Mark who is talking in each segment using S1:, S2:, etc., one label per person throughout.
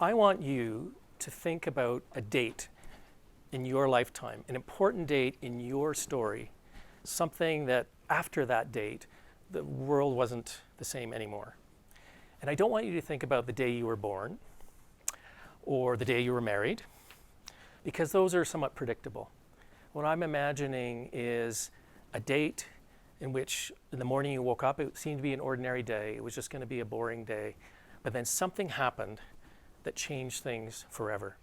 S1: I want you to think about a date in your lifetime, an important date in your story, something that after that date, the world wasn't the same anymore. And I don't want you to think about the day you were born or the day you were married, because those are somewhat predictable. What I'm imagining is a date in which in the morning you woke up, it seemed to be an ordinary day. It was just going to be a boring day. But then something happened that changed things forever.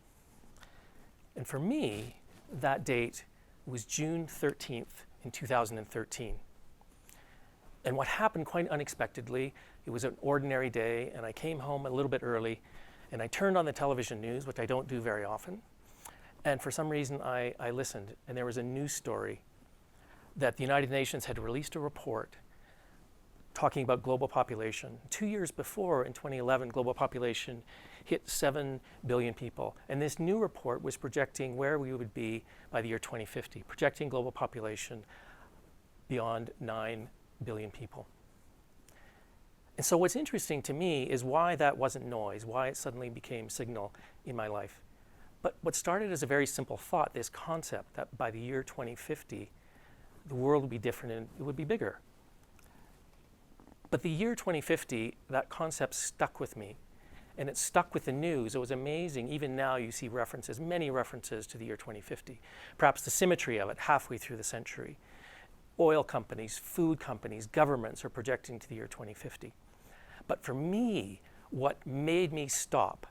S1: And for me, that date was June 13th in 2013. And what happened quite unexpectedly, it was an ordinary day, and I came home a little bit early, and I turned on the television news, which I don't do very often. And for some reason, I listened, and there was a news story that the United Nations had released a report talking about global population. 2 years before, in 2011, global population hit 7 billion people. And this new report was projecting where we would be by the year 2050, projecting global population beyond 9 billion people. And so what's interesting to me is why that wasn't noise, why it suddenly became signal in my life. But what started as a very simple thought, this concept that by the year 2050, the world would be different and it would be bigger. But the year 2050, that concept stuck with me. And it stuck with the news. It was amazing. Even now you see references, many references to the year 2050. Perhaps the symmetry of it halfway through the century. Oil companies, food companies, governments are projecting to the year 2050. But for me, what made me stop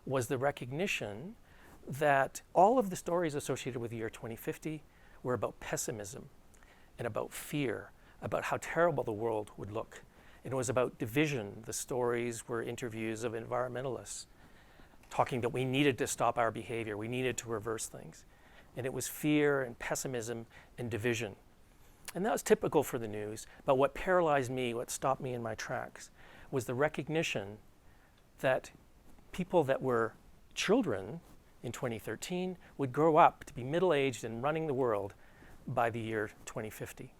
S1: was the recognition that all of the stories associated with the year 2050 were about pessimism and about fear, about how terrible the world would look. It was about division. The stories were interviews of environmentalists talking that we needed to stop our behavior, we needed to reverse things. And it was fear and pessimism and division. And that was typical for the news, but what paralyzed me, what stopped me in my tracks, was the recognition that people that were children in 2013 would grow up to be middle-aged and running the world by the year 2050.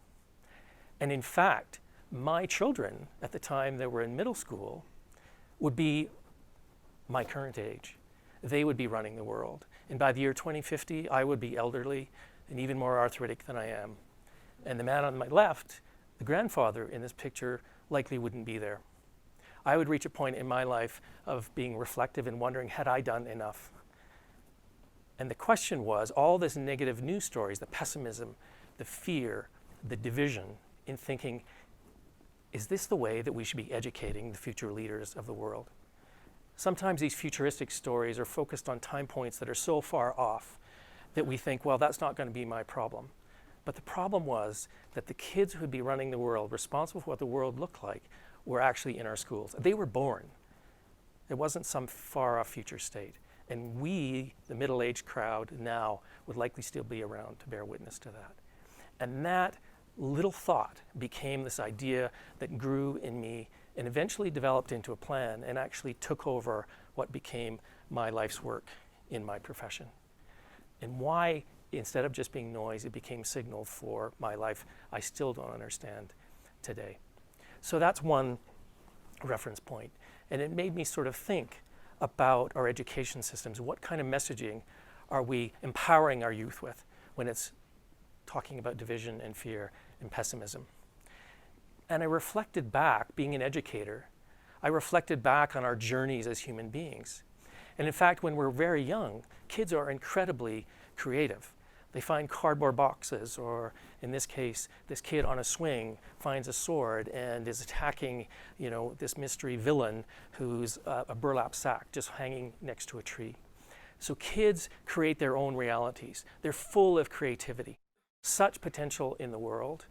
S1: And in fact, my children at the time they were in middle school would be my current age. They would be running the world. And by the year 2050, I would be elderly and even more arthritic than I am. And the man on my left, the grandfather in this picture, likely wouldn't be there. I would reach a point in my life of being reflective and wondering, had I done enough? And the question was, all this negative news stories, the pessimism, the fear, the division, in thinking, is this the way that we should be educating the future leaders of the world? Sometimes these futuristic stories are focused on time points that are so far off that we think, well, that's not going to be my problem. But the problem was that the kids who would be running the world, responsible for what the world looked like, were actually in our schools. They were born. It wasn't some far off future state. And we, the middle-aged crowd now, would likely still be around to bear witness to that. And that little thought became this idea that grew in me and eventually developed into a plan and actually took over what became my life's work in my profession. And why, instead of just being noise, it became signal for my life, I still don't understand today. So that's one reference point. And it made me sort of think about our education systems. What kind of messaging are we empowering our youth with when it's talking about division and fear and pessimism? And I reflected back, being an educator, I reflected back on our journeys as human beings. And in fact, when we're very young, kids are incredibly creative. They find cardboard boxes, or in this case, this kid on a swing finds a sword and is attacking, this mystery villain who's a burlap sack just hanging next to a tree. So kids create their own realities. They're full of creativity, such potential in the world.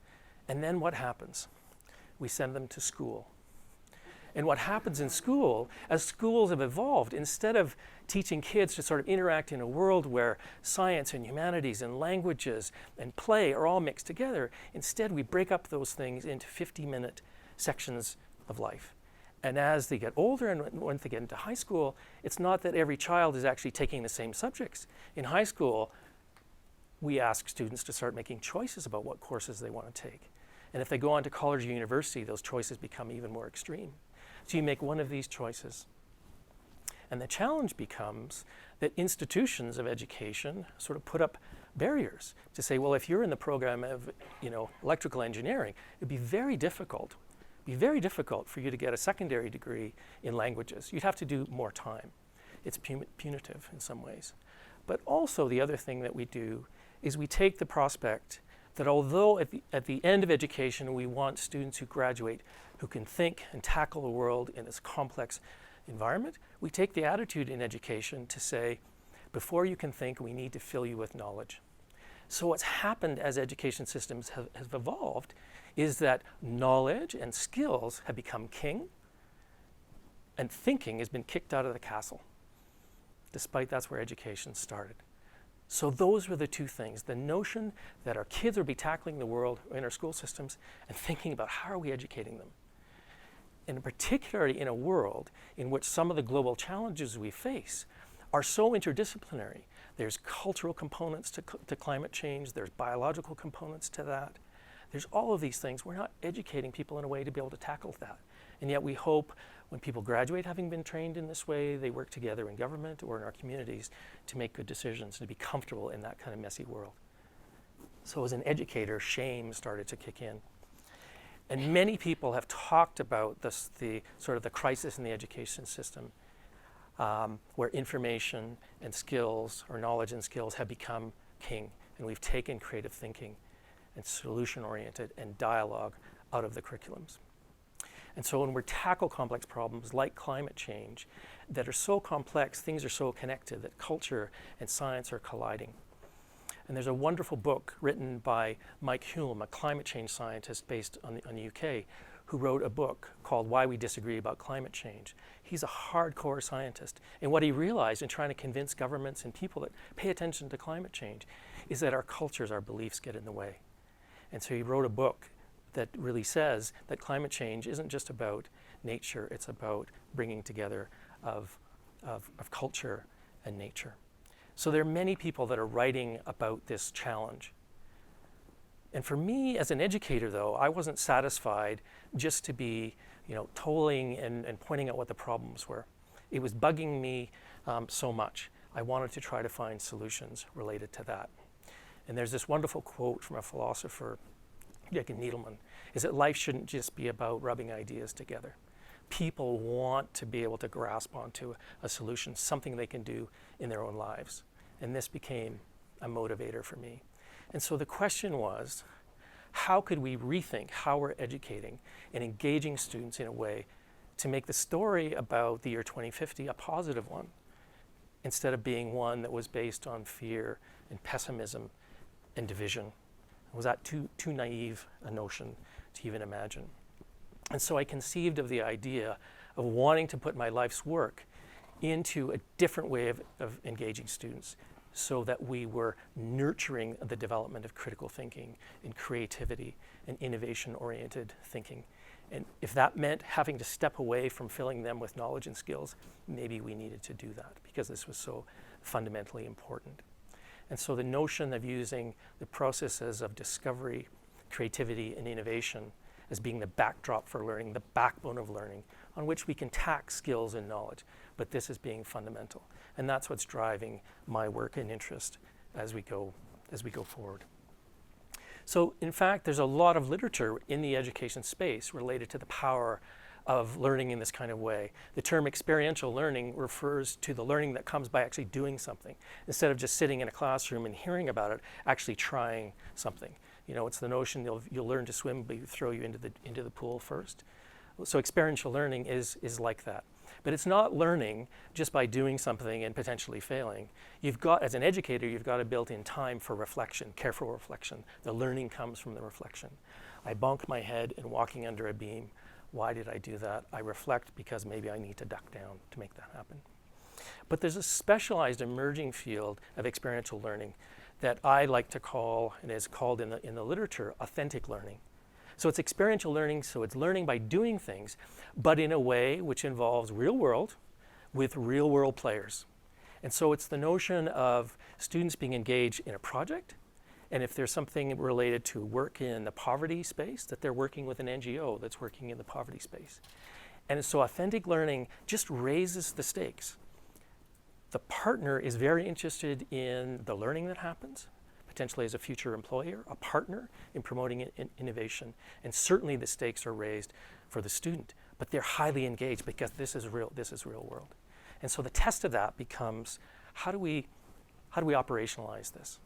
S1: And then what happens? We send them to school. And what happens in school, as schools have evolved, instead of teaching kids to sort of interact in a world where science and humanities and languages and play are all mixed together, instead we break up those things into 50-minute sections of life. And as they get older and when they get into high school, it's not that every child is actually taking the same subjects. In high school, we ask students to start making choices about what courses they want to take. And if they go on to college or university, those choices become even more extreme. So you make one of these choices. And the challenge becomes that institutions of education sort of put up barriers to say, well, if you're in the program of, electrical engineering, it'd be very difficult for you to get a secondary degree in languages. You'd have to do more time. It's punitive in some ways. But also the other thing that we do is we take the prospect that although at the end of education we want students who graduate who can think and tackle the world in this complex environment, we take the attitude in education to say, before you can think, we need to fill you with knowledge. So what's happened as education systems have evolved is that knowledge and skills have become king, and thinking has been kicked out of the castle, despite that's where education started. So those were the two things, the notion that our kids will be tackling the world in our school systems and thinking about how are we educating them. And particularly in a world in which some of the global challenges we face are so interdisciplinary. There's cultural components to climate change, there's biological components to that. There's all of these things. We're not educating people in a way to be able to tackle that. And yet we hope when people graduate having been trained in this way, they work together in government or in our communities to make good decisions and to be comfortable in that kind of messy world. So as an educator, shame started to kick in. And many people have talked about this, the crisis in the education system, where information and skills, or knowledge and skills, have become king. And we've taken creative thinking and solution-oriented and dialogue out of the curriculums. And so when we tackle complex problems like climate change that are so complex, things are so connected that culture and science are colliding. And there's a wonderful book written by Mike Hulme, a climate change scientist based on the UK, who wrote a book called Why We Disagree About Climate Change. He's a hardcore scientist. And what he realized in trying to convince governments and people that pay attention to climate change is that our cultures, our beliefs get in the way. And so he wrote a book that really says that climate change isn't just about nature, it's about bringing together of culture and nature. So there are many people that are writing about this challenge. And for me as an educator though, I wasn't satisfied just to be tolling and pointing out what the problems were. It was bugging me so much. I wanted to try to find solutions related to that. And there's this wonderful quote from a philosopher, Jacob Needleman, is that life shouldn't just be about rubbing ideas together. People want to be able to grasp onto a solution, something they can do in their own lives. And this became a motivator for me. And so the question was, how could we rethink how we're educating and engaging students in a way to make the story about the year 2050 a positive one, instead of being one that was based on fear and pessimism and division? Was that too naive a notion to even imagine? And so I conceived of the idea of wanting to put my life's work into a different way of engaging students so that we were nurturing the development of critical thinking and creativity and innovation-oriented thinking. And if that meant having to step away from filling them with knowledge and skills, maybe we needed to do that because this was so fundamentally important. And so the notion of using the processes of discovery, creativity, and innovation as being the backdrop for learning, the backbone of learning, on which we can tack skills and knowledge, but this is being fundamental. And that's what's driving my work and interest as we go forward. So in fact, there's a lot of literature in the education space related to the power of learning in this kind of way. The term experiential learning refers to the learning that comes by actually doing something, instead of just sitting in a classroom and hearing about it, actually trying something. It's the notion you'll learn to swim, but you throw you into the pool first. So experiential learning is like that. But it's not learning just by doing something and potentially failing. As an educator, you've got to build in time for reflection, careful reflection. The learning comes from the reflection. I bonk my head and walking under a beam. Why did I do that? I reflect because maybe I need to duck down to make that happen. But there's a specialized emerging field of experiential learning that I like to call, and is called in the literature, authentic learning. So it's experiential learning, so it's learning by doing things, but in a way which involves real world with real world players. And so it's the notion of students being engaged in a project, and if there's something related to work in the poverty space, that they're working with an NGO that's working in the poverty space. And so authentic learning just raises the stakes. The partner is very interested in the learning that happens, potentially as a future employer, a partner in promoting innovation. And certainly the stakes are raised for the student, but they're highly engaged because this is real world. And so the test of that becomes, how do we operationalize this?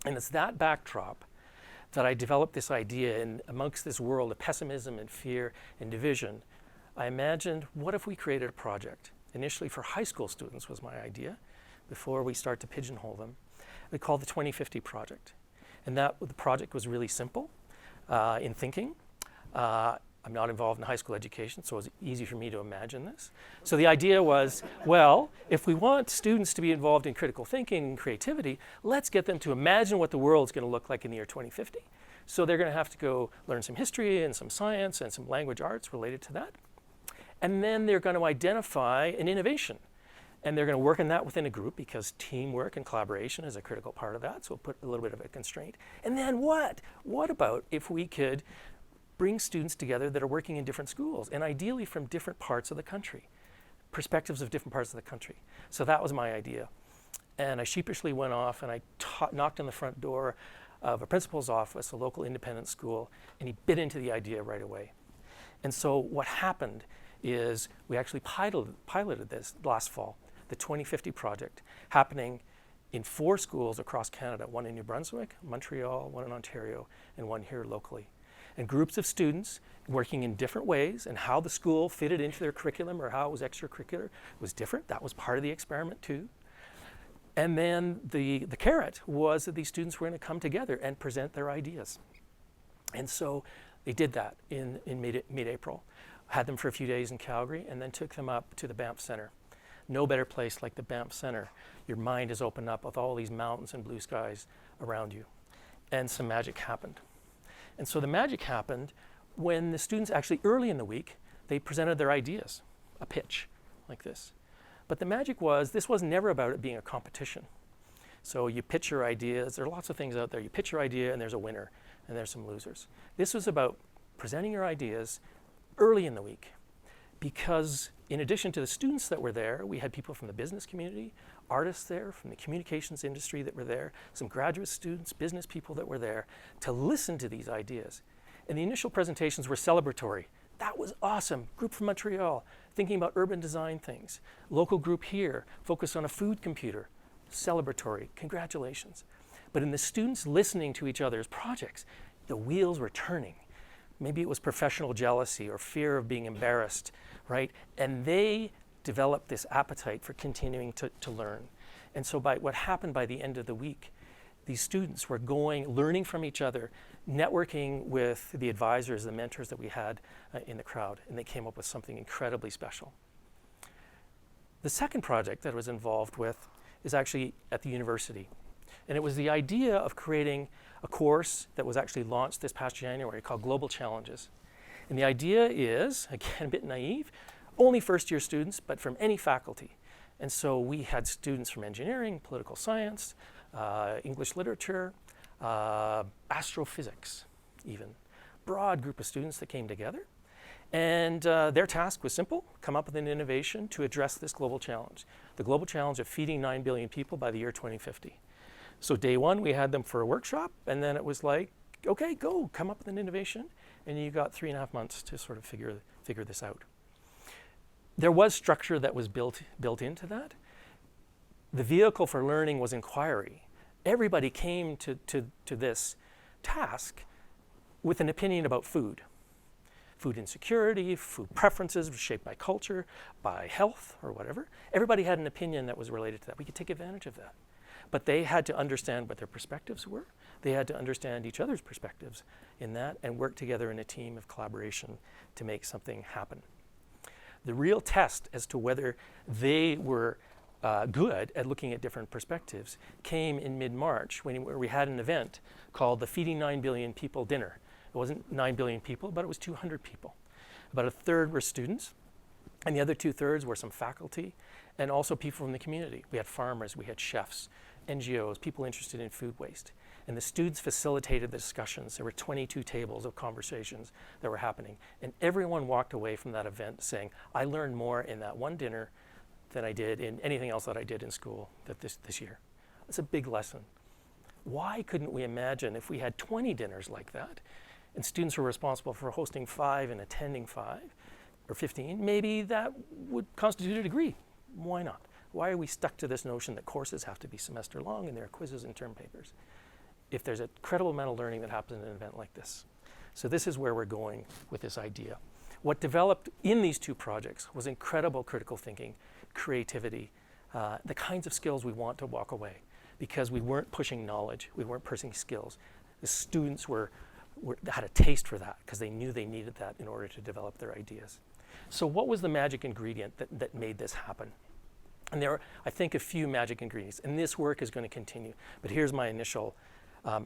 S1: And it's that backdrop that I developed this idea, and amongst this world of pessimism and fear and division, I imagined, what if we created a project? Initially for high school students was my idea, before we start to pigeonhole them. We called the 2050 Project. And the project was really simple in thinking. I'm not involved in high school education, so it was easy for me to imagine this. So the idea was, well, if we want students to be involved in critical thinking and creativity, let's get them to imagine what the world's going to look like in the year 2050. So they're going to have to go learn some history and some science and some language arts related to that. And then they're going to identify an innovation. And they're going to work on that within a group, because teamwork and collaboration is a critical part of that. So we'll put a little bit of a constraint. And then what? What about if we could bring students together that are working in different schools, and ideally from different parts of the country, perspectives of different parts of the country. So that was my idea. And I sheepishly went off and I knocked on the front door of a principal's office, a local independent school, and he bit into the idea right away. And so what happened is we actually piloted this last fall, the 2050 Project, happening in 4 schools across Canada, one in New Brunswick, Montreal, one in Ontario, and one here locally. And groups of students working in different ways, and how the school fitted into their curriculum or how it was extracurricular was different. That was part of the experiment too. And then the carrot was that these students were going to come together and present their ideas. And so they did that in mid-April. Had them for a few days in Calgary, and then took them up to the Banff Centre. No better place like the Banff Centre. Your mind is opened up with all these mountains and blue skies around you. And some magic happened. And so the magic happened when the students actually, early in the week, they presented their ideas, a pitch like this. But the magic was, this was never about it being a competition. So you pitch your ideas. There are lots of things out there. You pitch your idea and there's a winner and there's some losers. This was about presenting your ideas early in the week, because in addition to the students that were there, we had people from the business community, artists there, from the communications industry that were there, some graduate students, business people that were there to listen to these ideas. And the initial presentations were celebratory. That was awesome. Group from Montreal, thinking about urban design things. Local group here, focused on a food computer. Celebratory, congratulations. But in the students listening to each other's projects, the wheels were turning. Maybe it was professional jealousy or fear of being embarrassed, right? And they developed this appetite for continuing to learn. And so what happened by the end of the week, these students were learning from each other, networking with the advisors, the mentors that we had in the crowd, and they came up with something incredibly special. The second project that I was involved with is actually at the university. And it was the idea of creating a course that was actually launched this past January called Global Challenges. And the idea is, again, a bit naive, only first-year students, but from any faculty. And so we had students from engineering, political science, English literature, astrophysics even. Broad group of students that came together. And their task was simple: come up with an innovation to address this global challenge. The global challenge of feeding 9 billion people by the year 2050. So day one, we had them for a workshop, and then it was like, okay, go, come up with an innovation. And you got 3.5 months to sort of figure this out. There was structure that was built into that. The vehicle for learning was inquiry. Everybody came to this task with an opinion about food. Food insecurity, food preferences shaped by culture, by health, or whatever. Everybody had an opinion that was related to that. We could take advantage of that. But they had to understand what their perspectives were. They had to understand each other's perspectives in that and work together in a team of collaboration to make something happen. The real test as to whether they were good at looking at different perspectives came in mid-March where we had an event called the Feeding 9 Billion People Dinner. It wasn't 9 billion people, but it was 200 people. About a third were students, and the other 2/3 were some faculty, and also people from the community. We had farmers, we had chefs, NGOs, people interested in food waste. And the students facilitated the discussions. There were 22 tables of conversations that were happening. And everyone walked away from that event saying, I learned more in that one dinner than I did in anything else that I did in school this year. It's a big lesson. Why couldn't we imagine if we had 20 dinners like that and students were responsible for hosting 5 and attending 5 or 15, maybe that would constitute a degree. Why not? Why are we stuck to this notion that courses have to be semester long and there are quizzes and term papers if there's a credible amount of learning that happens in an event like this? So this is where we're going with this idea. What developed in these 2 projects was incredible critical thinking, creativity, the kinds of skills we want to walk away, because we weren't pushing knowledge, we weren't pushing skills. The students had a taste for that because they knew they needed that in order to develop their ideas. So what was the magic ingredient that made this happen? And there are, I think, a few magic ingredients, and this work is going to continue. But here's my initial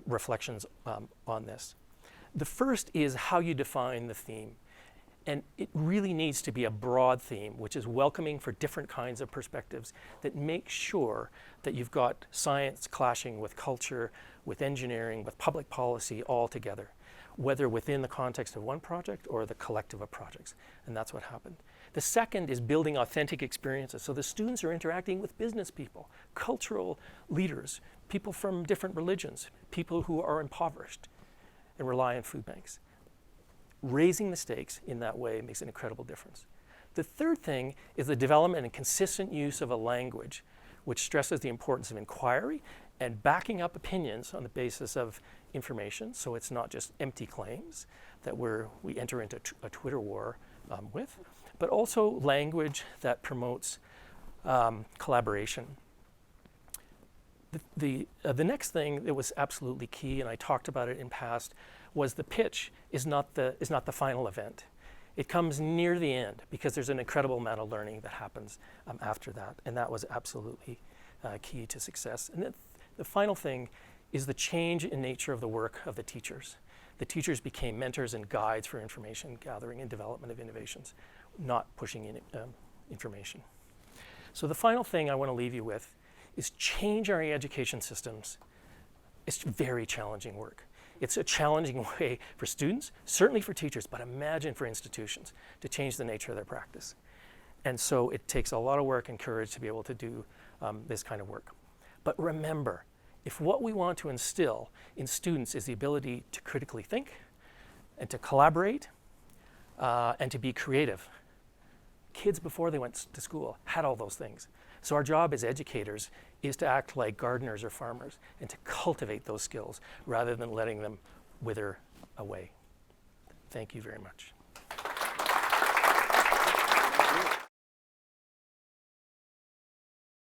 S1: reflections on this. The first is how you define the theme. And it really needs to be a broad theme, which is welcoming for different kinds of perspectives, that makes sure that you've got science clashing with culture, with engineering, with public policy all together, whether within the context of one project or the collective of projects. And that's what happened. The second is building authentic experiences. So the students are interacting with business people, cultural leaders, people from different religions, people who are impoverished and rely on food banks. Raising the stakes in that way makes an incredible difference. The third thing is the development and consistent use of a language which stresses the importance of inquiry and backing up opinions on the basis of information, so it's not just empty claims that we enter into a Twitter war with, but also language that promotes collaboration. The next thing that was absolutely key, and I talked about it in past, was the pitch is not the final event. It comes near the end because there's an incredible amount of learning that happens after that, and that was absolutely key to success. And the final thing is the change in nature of the work of the teachers. The teachers became mentors and guides for information gathering and development of innovations, not pushing in information. So the final thing I want to leave you with is change our education systems. It's very challenging work. It's a challenging way for students, certainly for teachers, but imagine for institutions to change the nature of their practice. And so it takes a lot of work and courage to be able to do this kind of work. But remember, if what we want to instill in students is the ability to critically think and to collaborate and to be creative, kids before they went to school had all those things. So our job as educators is to act like gardeners or farmers and to cultivate those skills rather than letting them wither away. Thank you very much.